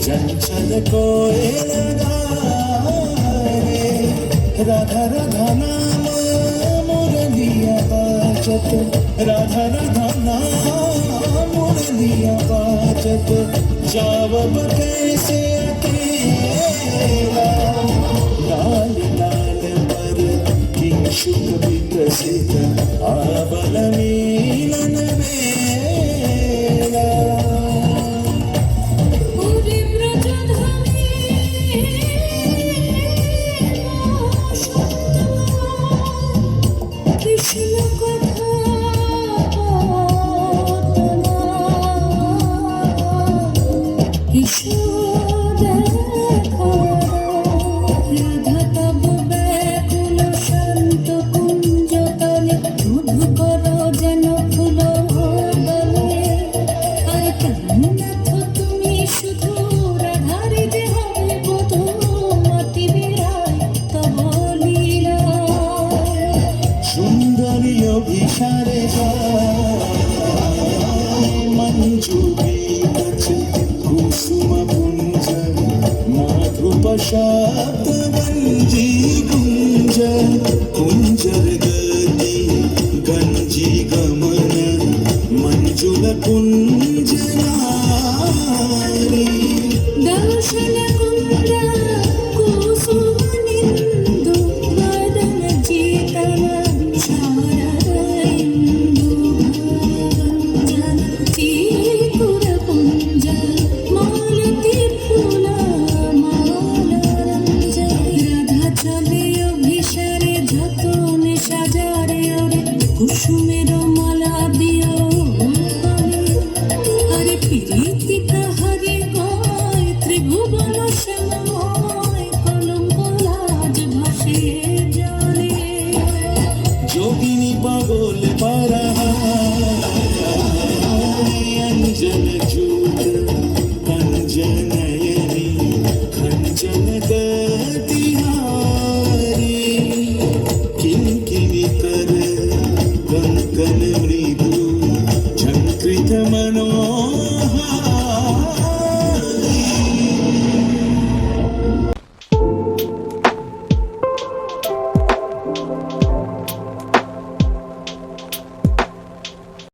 चंचल कोयल गाए राधा राधा नाम मुरलिया बाजत राधा राधा नाम मुरलिया बाजत जावब कैसे अकेला लाल लाल पर किंशुक विकसित आवल मीलन बेला অভিসারে মঞ্জুরি কাছে কুসুম পুঞ্জ মাধুপ শব্দ গঞ্জি কুঞ্জ কুঞ্জর গতি গঞ্জি গমন মঞ্জুল কুঞ্জ নারী দর্শন কুঞ্জ কুসুম নিন্দু বদন জিতন কুসুমের